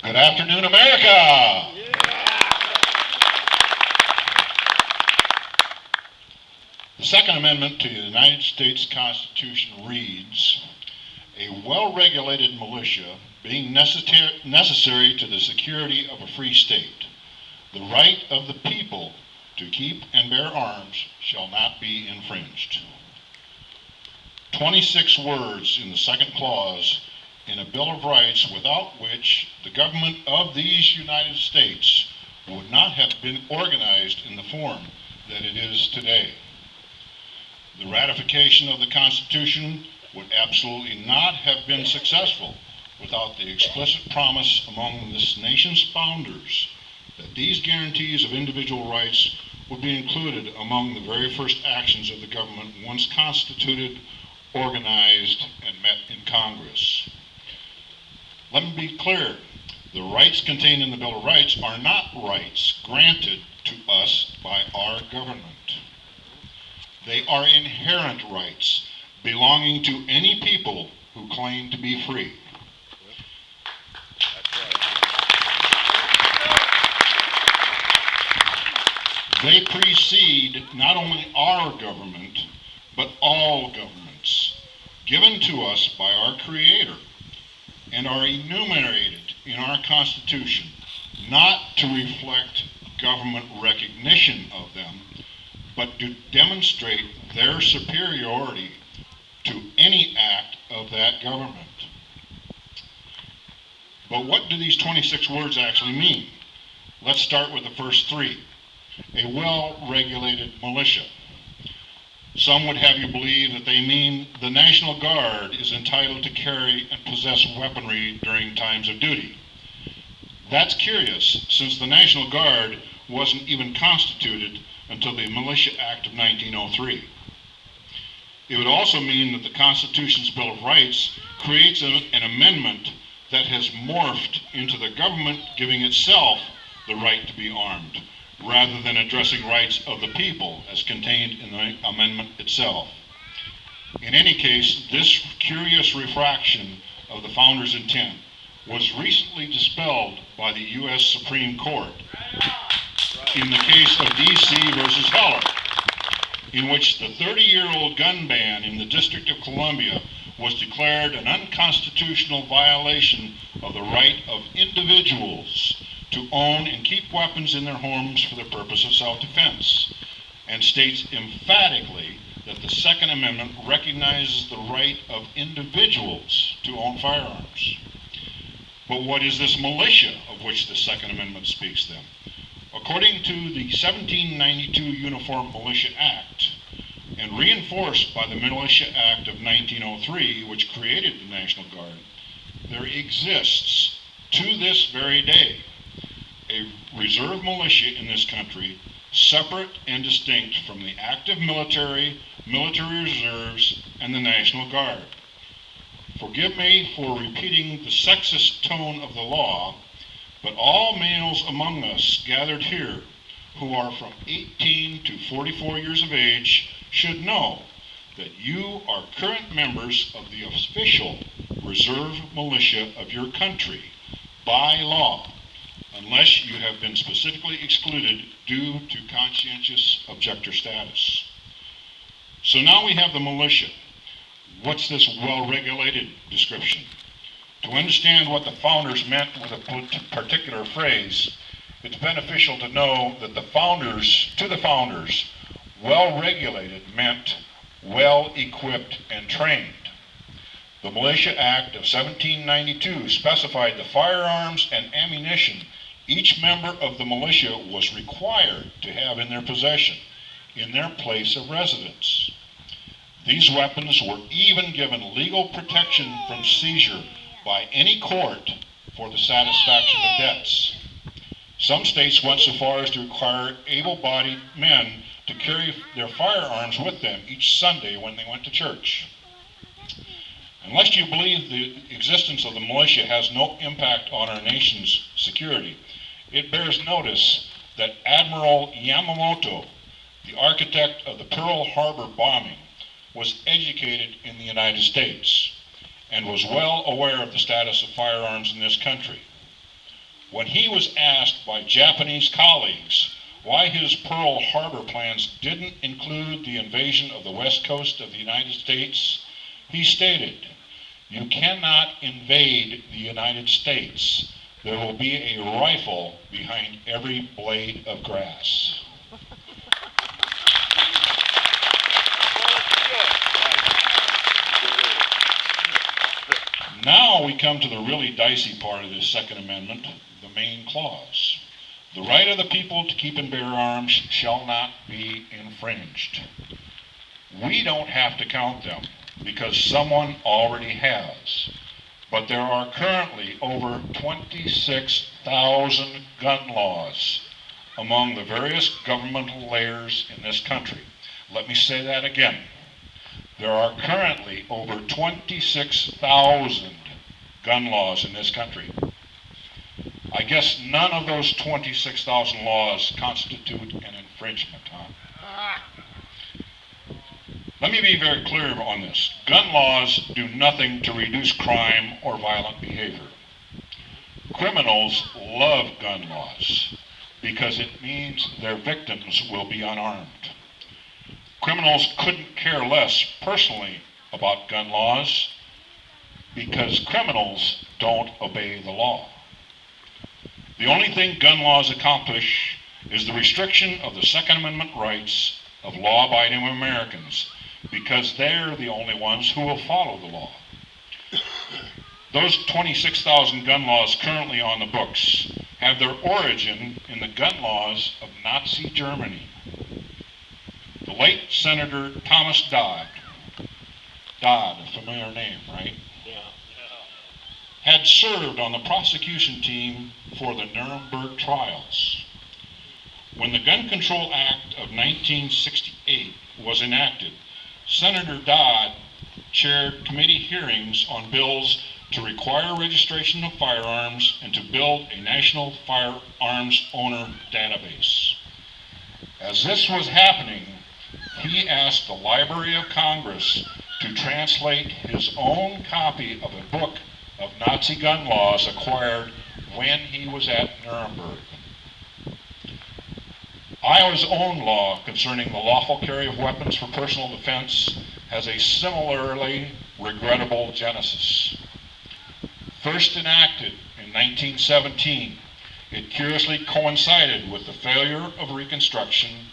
Good afternoon, America. The Second Amendment to the United States Constitution reads, "A well-regulated militia being necessary to the security of a free state, the right of the people to keep and bear arms shall not be infringed." 26 words in the second clause in a Bill of Rights without which the government of these United States would not have been organized in the form that it is today. The ratification of the Constitution would absolutely not have been successful without the explicit promise among this nation's founders that these guarantees of individual rights would be included among the very first actions of the government once constituted, organized, and met in Congress. Let me be clear, the rights contained in the Bill of Rights are not rights granted to us by our government. They are inherent rights belonging to any people who claim to be free. They precede not only our government, but all governments, given to us by our Creator, and are enumerated in our Constitution, not to reflect government recognition of them, but to demonstrate their superiority to any act of that government. But what do these 26 words actually mean? Let's start with the first three. A well-regulated militia. Some would have you believe that they mean the National Guard is entitled to carry and possess weaponry during times of duty. That's curious, since the National Guard wasn't even constituted until the Militia Act of 1903. It would also mean that the Constitution's Bill of Rights creates an amendment that has morphed into the government giving itself the right to be armed, rather than addressing rights of the people as contained in the amendment itself. In any case, this curious refraction of the founders' intent was recently dispelled by the U.S. Supreme Court in the case of D.C. versus Heller, in which the 30-year-old gun ban in the District of Columbia was declared an unconstitutional violation of the right of individuals to own and keep weapons in their homes for the purpose of self-defense, and states emphatically that the Second Amendment recognizes the right of individuals to own firearms. But what is this militia of which the Second Amendment speaks then? According to the 1792 Uniform Militia Act, and reinforced by the Militia Act of 1903, which created the National Guard, there exists to this very day a reserve militia in this country, separate and distinct from the active military, military reserves, and the National Guard. Forgive me for repeating the sexist tone of the law, but all males among us gathered here who are from 18 to 44 years of age should know that you are current members of the official reserve militia of your country by law, unless you have been specifically excluded due to conscientious objector status. So now we have the militia. What's this well-regulated description? To understand what the founders meant with a particular phrase, it's beneficial to know that the founders, well-regulated meant well-equipped and trained. The Militia Act of 1792 specified the firearms and ammunition each member of the militia was required to have in their possession in their place of residence. These weapons were even given legal protection from seizure by any court for the satisfaction of debts. Some states went so far as to require able-bodied men to carry their firearms with them each Sunday when they went to church. Unless you believe the existence of the militia has no impact on our nation's security, it bears notice that Admiral Yamamoto, the architect of the Pearl Harbor bombing, was educated in the United States and was well aware of the status of firearms in this country. When he was asked by Japanese colleagues why his Pearl Harbor plans didn't include the invasion of the west coast of the United States, he stated, "You cannot invade the United States. There will be a rifle behind every blade of grass." Now we come to the really dicey part of this Second Amendment, the main clause. The right of the people to keep and bear arms shall not be infringed. We don't have to count them because someone already has. But there are currently over 26,000 gun laws among the various governmental layers in this country. Let me say that again. There are currently over 26,000 gun laws in this country. I guess none of those 26,000 laws constitute an infringement, huh? Let me be very clear on this. Gun laws do nothing to reduce crime or violent behavior. Criminals love gun laws because it means their victims will be unarmed. Criminals couldn't care less personally about gun laws because criminals don't obey the law. The only thing gun laws accomplish is the restriction of the Second Amendment rights of law-abiding Americans because they're the only ones who will follow the law. Those 26,000 gun laws currently on the books have their origin in the gun laws of Nazi Germany. The late Senator Thomas Dodd, a familiar name, right? Had served on the prosecution team for the Nuremberg trials. When the Gun Control Act of 1968 was enacted, Senator Dodd chaired committee hearings on bills to require registration of firearms and to build a national firearms owner database. As this was happening, he asked the Library of Congress to translate his own copy of a book of Nazi gun laws acquired when he was at Nuremberg. Iowa's own law concerning the lawful carry of weapons for personal defense has a similarly regrettable genesis. First enacted in 1917, it curiously coincided with the failure of Reconstruction